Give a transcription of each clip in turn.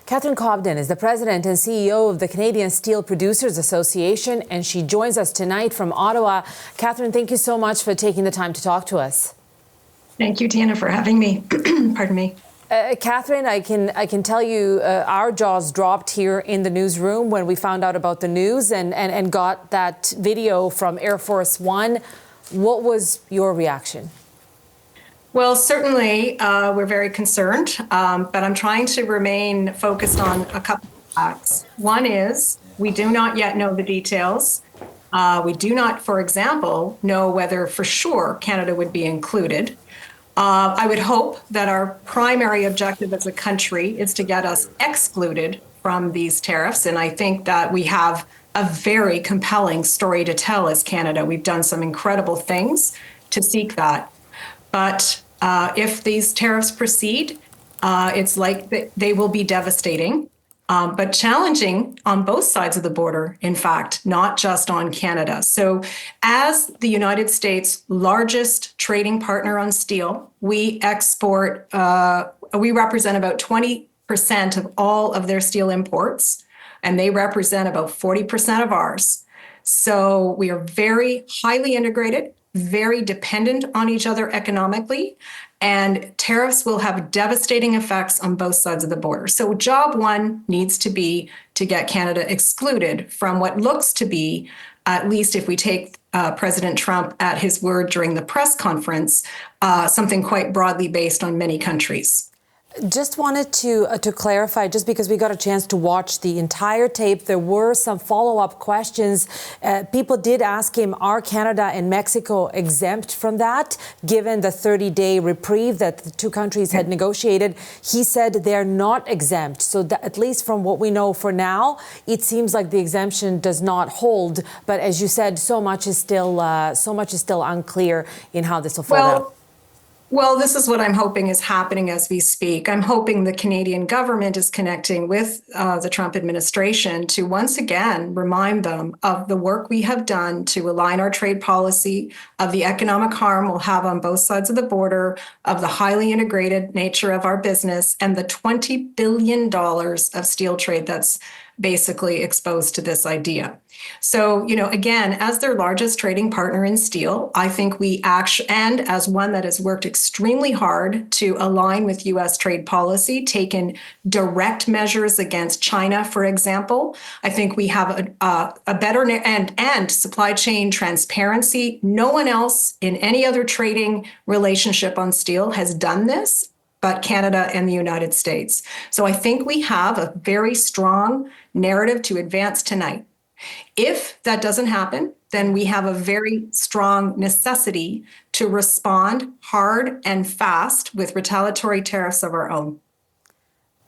Catherine Cobden is the president and CEO of the Canadian Steel Producers Association, and she joins us tonight from Ottawa. Catherine, thank you so much for taking the time to talk to us. Thank you, Tina, for having me. Pardon me. Catherine, I can tell you our jaws dropped here in the newsroom when we found out about the news and got that video from Air Force One. What was your reaction? Well, certainly we're very concerned, but I'm trying to remain focused on a couple of facts. One is we do not yet know the details. We do not, for example, know whether for sure Canada would be included. I would hope that our primary objective as a country is to get us excluded from these tariffs. And I think that we have a very compelling story to tell as Canada. We've done some incredible things to seek that. But if these tariffs proceed, it's like they will be devastating, but challenging on both sides of the border, in fact, not just on Canada. So as the United States' largest trading partner on steel, we represent about 20% of all of their steel imports, and they represent about 40% of ours. So we are very highly integrated, very dependent on each other economically, and tariffs will have devastating effects on both sides of the border. So job one needs to be to get Canada excluded from what looks to be, at least if we take President Trump at his word during the press conference, something quite broadly based on many countries. Just wanted to clarify, just because we got a chance to watch the entire tape, there were some follow-up questions. People did ask him, are Canada and Mexico exempt from that, given the 30-day reprieve that the two countries had negotiated? He said they're not exempt. So that, at least from what we know for now, it seems like the exemption does not hold. But as you said, so much is still unclear in how this will fold out. Well, this is what I'm hoping is happening as we speak. I'm hoping the Canadian government is connecting with the Trump administration to once again remind them of the work we have done to align our trade policy, of the economic harm we'll have on both sides of the border, of the highly integrated nature of our business, and the $20 billion of steel trade that's basically exposed to this idea. So, again, as their largest trading partner in steel, I think and as one that has worked extremely hard to align with U.S. trade policy, taken direct measures against China, for example, I think we have a better and supply chain transparency. No one else in any other trading relationship on steel has done this but Canada and the United States. So I think we have a very strong narrative to advance tonight. If that doesn't happen, then we have a very strong necessity to respond hard and fast with retaliatory tariffs of our own.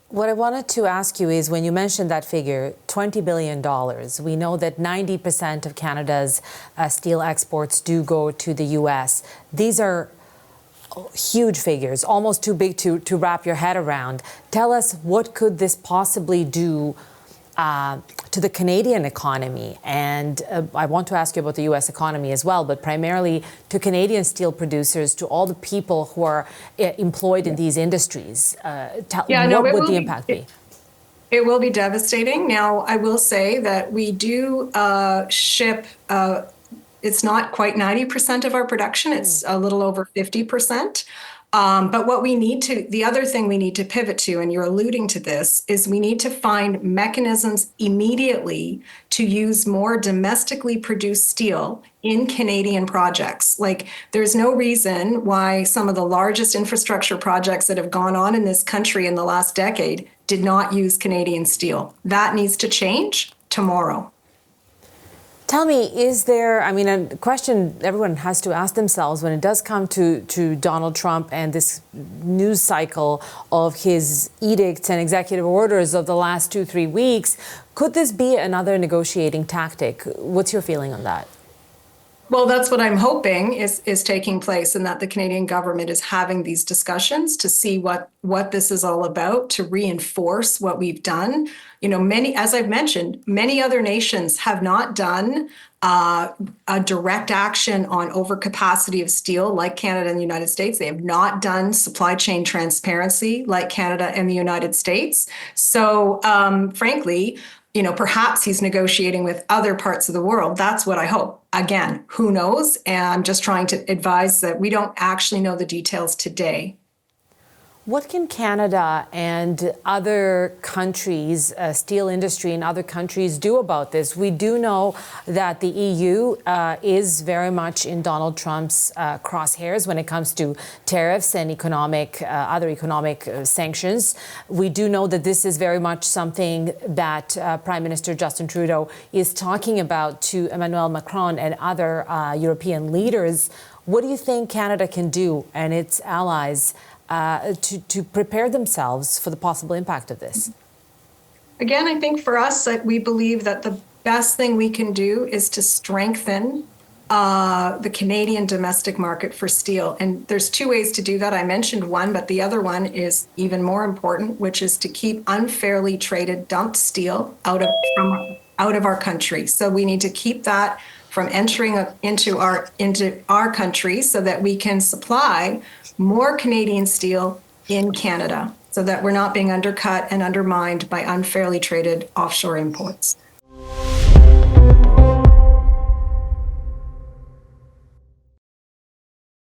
What I wanted to ask you is, when you mentioned that figure, $20 billion, we know that 90% of Canada's steel exports do go to the U.S. These are huge figures, almost too big to wrap your head around. Tell us, what could this possibly do to the Canadian economy? And I want to ask you about the U.S. economy as well, but primarily to Canadian steel producers, to all the people who are employed in these industries. What would the impact be? It will be devastating. Now, I will say that we do ship it's not quite 90% of our production. It's a little over 50%. But the other thing we need to pivot to, and you're alluding to this, is we need to find mechanisms immediately to use more domestically produced steel in Canadian projects. Like, there's no reason why some of the largest infrastructure projects that have gone on in this country in the last decade did not use Canadian steel. That needs to change tomorrow. Tell me, is there, a question everyone has to ask themselves when it does come to Donald Trump and this news cycle of his edicts and executive orders of the last 2-3 weeks, could this be another negotiating tactic? What's your feeling on that? Well, that's what I'm hoping is taking place, and that the Canadian government is having these discussions to see what this is all about, to reinforce what we've done. As I've mentioned, many other nations have not done a direct action on overcapacity of steel like Canada and the United States. They have not done supply chain transparency like Canada and the United States. So, frankly, perhaps he's negotiating with other parts of the world. That's what I hope. Again, who knows? And I'm just trying to advise that we don't actually know the details today. What can Canada and other countries, steel industry in other countries, do about this? We do know that the EU is very much in Donald Trump's crosshairs when it comes to tariffs and other economic sanctions. We do know that this is very much something that Prime Minister Justin Trudeau is talking about to Emmanuel Macron and other European leaders. What do you think Canada can do and its allies to prepare themselves for the possible impact of this? Again, I think for us, we believe that the best thing we can do is to strengthen the Canadian domestic market for steel. And there's two ways to do that. I mentioned one, but the other one is even more important, which is to keep unfairly traded dumped steel out of our country. So we need to keep that from entering into our country so that we can supply more Canadian steel in Canada so that we're not being undercut and undermined by unfairly traded offshore imports.